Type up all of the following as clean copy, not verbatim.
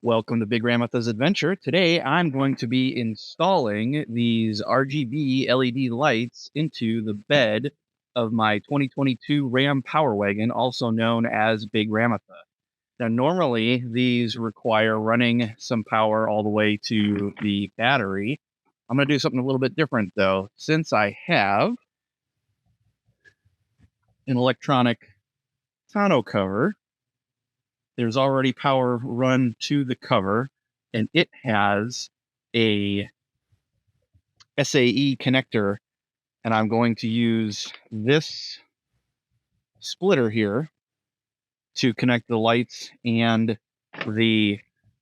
Welcome to Big Ramatha's Adventure. Today I'm going to be installing these RGB LED lights into the bed of my 2022 Ram Power Wagon, also known as Big Ramatha. Now normally these require running some power all the way to the battery. I'm going to do something a little bit different though. Since I have an electronic tonneau cover, there's already power run to the cover, and it has a SAE connector, and I'm going to use this splitter here to connect the lights and the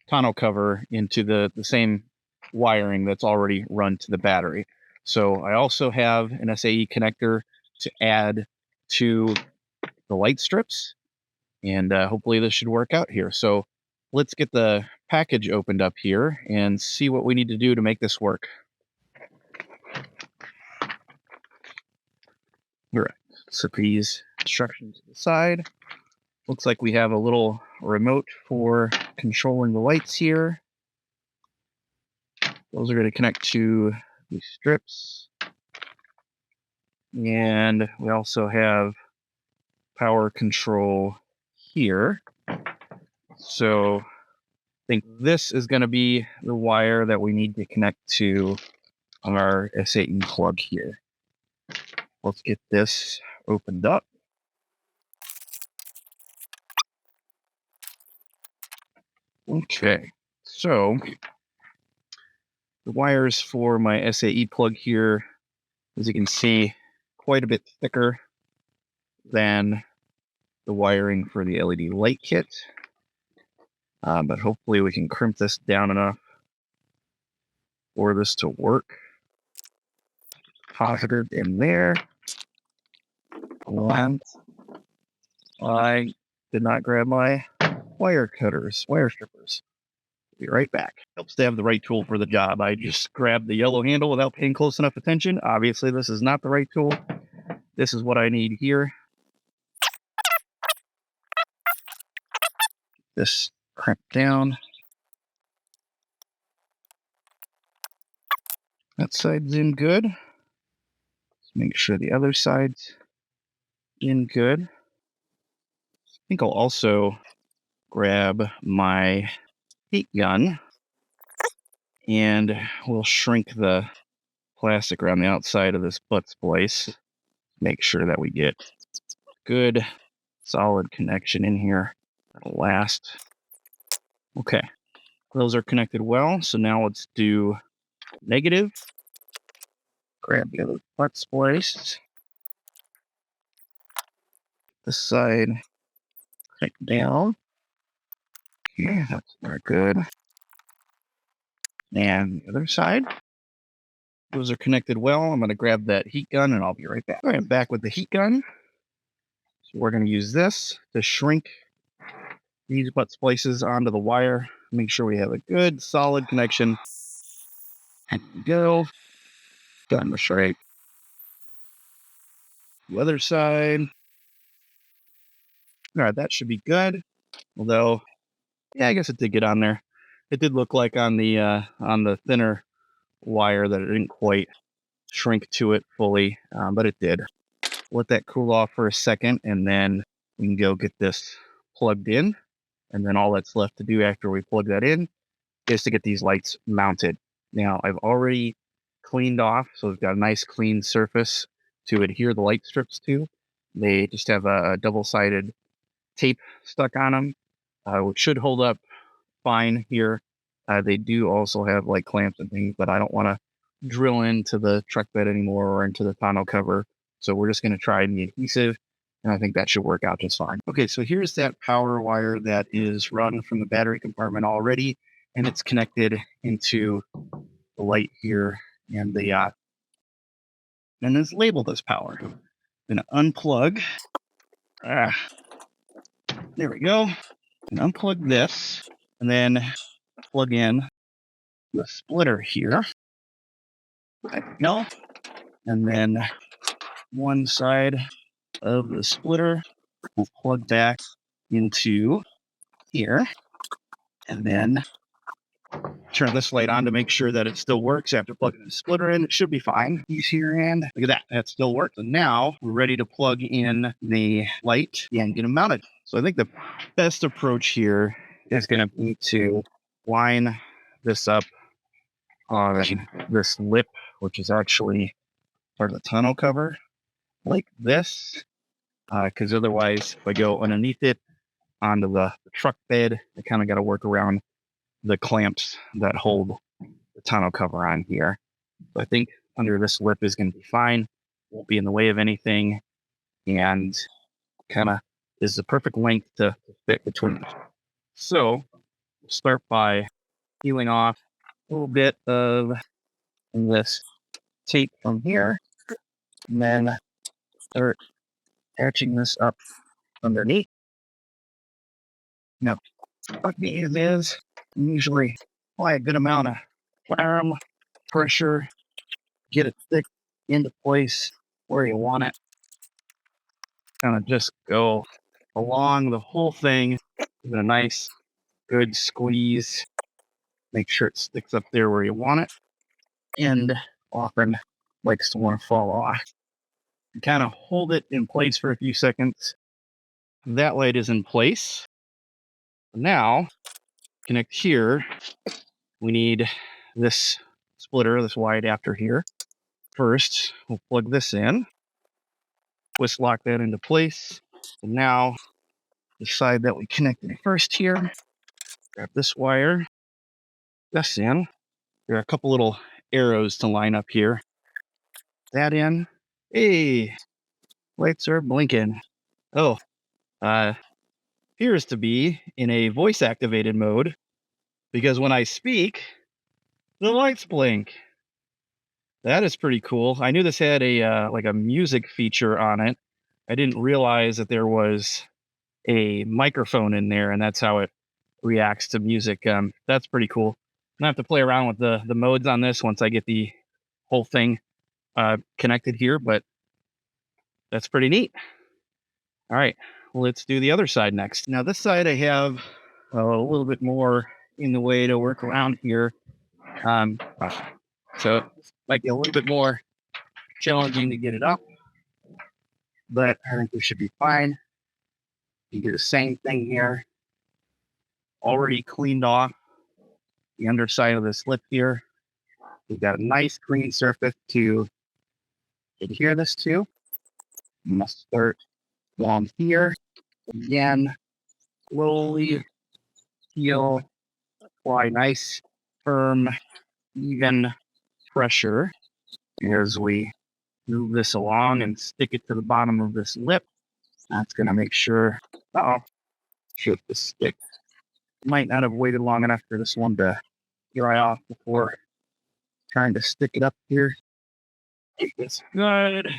tonneau cover into the same wiring that's already run to the battery. So I also have an SAE connector to add to the light strips, and hopefully this should work out here. So let's get the package opened up here and see what we need to do to make this work. All right, set these instructions to the side. Looks like we have a little remote for controlling the lights here. Those are going to connect to these strips. And we also have power control here. So I think this is going to be the wire that we need to connect to our SAE plug here. Let's get this opened up. Okay, so the wires for my SAE plug here, as you can see, quite a bit thicker than the wiring for the LED light kit. But hopefully we can crimp this down enough for this to work. Positive in there. And I did not grab my wire strippers. Be right back. Helps to have the right tool for the job. I just grabbed the yellow handle without paying close enough attention. Obviously, this is not the right tool. This is what I need here. This crimped down. That side's in good. Let's make sure the other side's in good. I think I'll also grab my heat gun and we'll shrink the plastic around the outside of this butt splice. Make sure that we get good solid connection in here. That'll last. Okay, those are connected well. So now let's do negative. Grab the other butt splice. This side, crank down. Okay, that's very good. And the other side. Those are connected well. I'm going to grab that heat gun and I'll be right back. All right, I'm back with the heat gun. So we're going to use this to shrink these butt splices onto the wire. Make sure we have a good solid connection. And go. Gun to shrink. The other side. All right, that should be good. Although, yeah, I guess it did get on there. It did look like on the thinner wire that it didn't quite shrink to it fully, but it did. Let that cool off for a second, and then we can go get this plugged in. And then all that's left to do after we plug that in is to get these lights mounted. Now, I've already cleaned off, so we've got a nice clean surface to adhere the light strips to. They just have a double-sided tape stuck on them, which should hold up fine here. They do also have like clamps and things, but I don't want to drill into the truck bed anymore or into the tonneau cover. So we're just going to try the adhesive, and I think that should work out just fine. Okay, so here's that power wire that is run from the battery compartment already, and it's connected into the light here and the and it's labeled as power. I'm going to unplug. There we go. And unplug this, and then plug in the splitter here. There we go. And then one side of the splitter will plug back into here. And then turn this light on to make sure that it still works after plugging the splitter in. It should be fine. These here, and look at that. That still works. And now we're ready to plug in the light and get them mounted. So I think the best approach here is going to be to line this up on this lip, which is actually part of the tonneau cover, like this. Because otherwise, if I go underneath it onto the truck bed, I kind of got to work around the clamps that hold the tonneau cover on here. So I think under this lip is going to be fine. Won't be in the way of anything, and kind of is the perfect length to fit between. So we'll start by peeling off a little bit of this tape from here, and then start attaching this up underneath. Now, what these is usually apply a good amount of arm pressure, get it thick into place where you want it. Kind of just go along the whole thing with a nice, good squeeze. Make sure it sticks up there where you want it, and often likes to want to fall off. Kind of hold it in place for a few seconds. That light is in place. Now, connect here. We need this splitter, this wide adapter here. First, we'll plug this in. Twist lock that into place. And now, the side that we connected first here, grab this wire, this in. There are a couple little arrows to line up here. That in. Hey, lights are blinking. Oh, appears to be in a voice activated mode, because when I speak, the lights blink. That is pretty cool. I knew this had a like a music feature on it. I didn't realize that there was a microphone in there, and that's how it reacts to music. That's pretty cool. I'm gonna have to play around with the modes on this once I get the whole thing connected here, but that's pretty neat. All right, let's do the other side next. Now this side I have a little bit more in the way to work around here. So it might be a little bit more challenging to get it up, but I think we should be fine. You do the same thing here. Already cleaned off the underside of this lip here. We've got a nice clean surface to adhere this to. You must start along here. Again, slowly peel, apply nice, firm, even pressure as we move this along and stick it to the bottom of this lip. That's going to make sure, shoot the stick. Might not have waited long enough for this one to dry off before trying to stick it up here. Keep this good.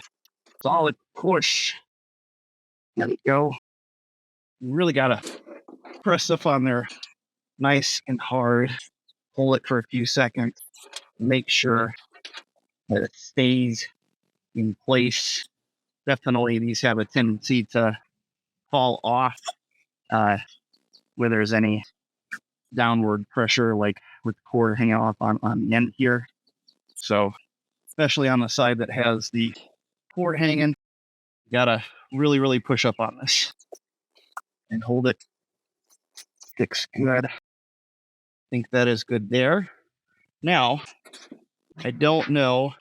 Solid push. There we go. You really got to press stuff on there nice and hard. Hold it for a few seconds. Make sure that it stays in place. Definitely these have a tendency to fall off where there's any downward pressure, like with the cord hanging off on the end here. So especially on the side that has the cord hanging, you gotta really push up on this and hold it. Sticks good. I think that is good there. Now, I don't know if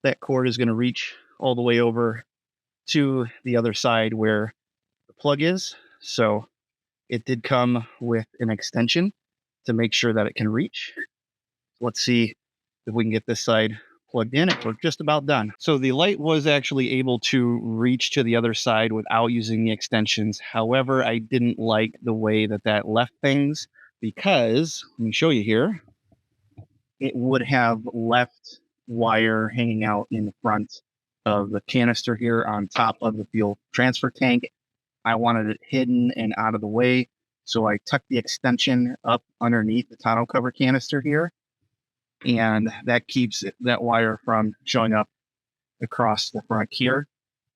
that cord is going to reach all the way over to the other side where the plug is. So it did come with an extension to make sure that it can reach. Let's see if we can get this side plugged in. We're just about done. So the light was actually able to reach to the other side without using the extensions. However, I didn't like the way that left things, because let me show you here. It would have left wire hanging out in the front of the canister here on top of the fuel transfer tank. I wanted it hidden and out of the way, so I tucked the extension up underneath the tonneau cover canister here, and that keeps that wire from showing up across the front here.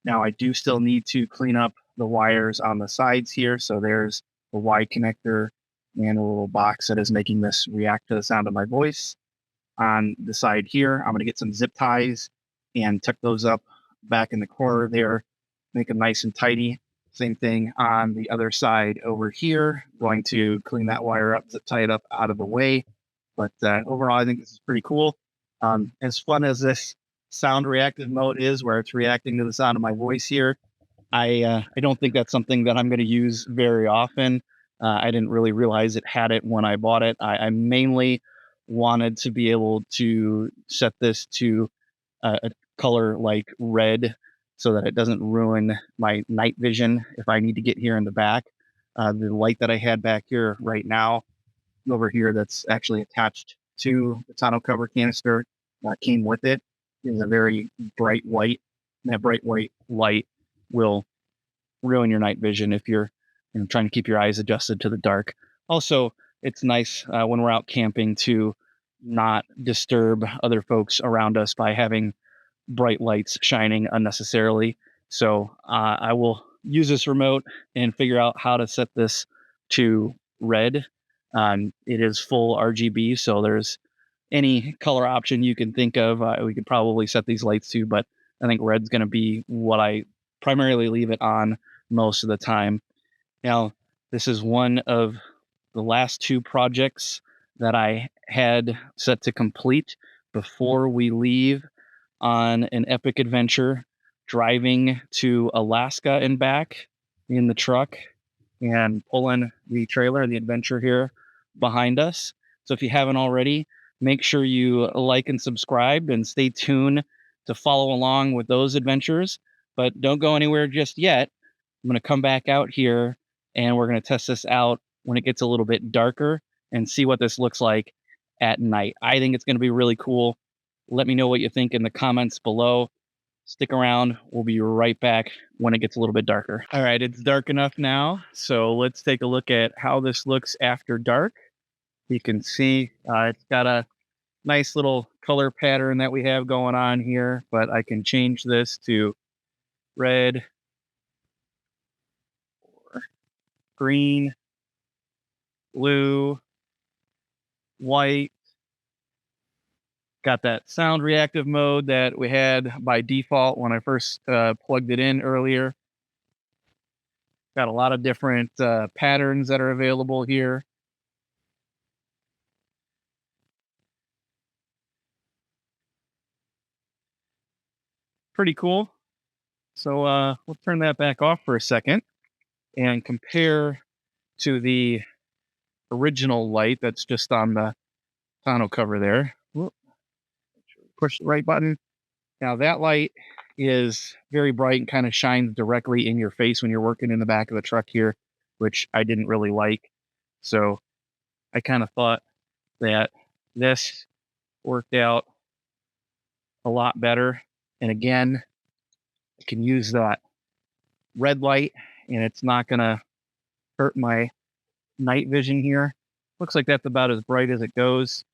Now I do still need to clean up the wires on the sides here. So there's the Y connector and a little box that is making this react to the sound of my voice. On the side here, I'm going to get some zip ties and tuck those up back in the corner there, make them nice and tidy. Same thing on the other side over here. Going to clean that wire up, zip tie it up out of the way. But overall, I think this is pretty cool. As fun as this sound reactive mode is, where it's reacting to the sound of my voice here, I don't think that's something that I'm going to use very often. I didn't really realize it had it when I bought it. I mainly wanted to be able to set this to a color like red so that it doesn't ruin my night vision if I need to get here in the back. The light that I had back here right now, over here, that's actually attached to the tonneau cover canister that came with it, is a very bright white. And that bright white light will ruin your night vision if you're trying to keep your eyes adjusted to the dark. Also, it's nice when we're out camping to not disturb other folks around us by having bright lights shining unnecessarily. So I will use this remote and figure out how to set this to red. It is full RGB, so there's any color option you can think of. We could probably set these lights to, but I think red's going to be what I primarily leave it on most of the time. Now, this is one of the last two projects that I had set to complete before we leave on an epic adventure driving to Alaska and back in the truck and pulling the trailer, the adventure here behind us. So if you haven't already, make sure you like and subscribe and stay tuned to follow along with those adventures. But don't go anywhere just yet. I'm going to come back out here and we're going to test this out when it gets a little bit darker and see what this looks like at night. I think it's going to be really cool. Let me know what you think in the comments below. Stick around. We'll be right back when it gets a little bit darker. All right, it's dark enough now, so let's take a look at how this looks after dark. You can see it's got a nice little color pattern that we have going on here, but I can change this to red or green, blue, white. Got that sound reactive mode that we had by default when I first plugged it in earlier. Got a lot of different patterns that are available here. Pretty cool. So we'll turn that back off for a second and compare to the original light that's just on the tonneau cover there. Whoop. Push the right button. Now that light is very bright and kind of shines directly in your face when you're working in the back of the truck here, which I didn't really like. So I kind of thought that this worked out a lot better. And again, I can use that red light and it's not going to hurt my night vision here. Looks like that's about as bright as it goes.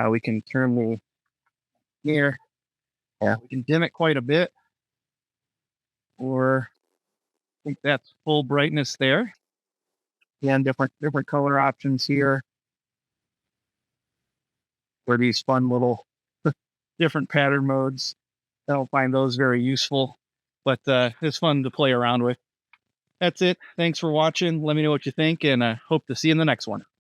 We can turn the here. Yeah, we can dim it quite a bit, or I think that's full brightness there. Again, different color options here for these fun little different pattern modes. I don't find those very useful, but it's fun to play around with. That's it. Thanks for watching. Let me know what you think, and I hope to see you in the next one.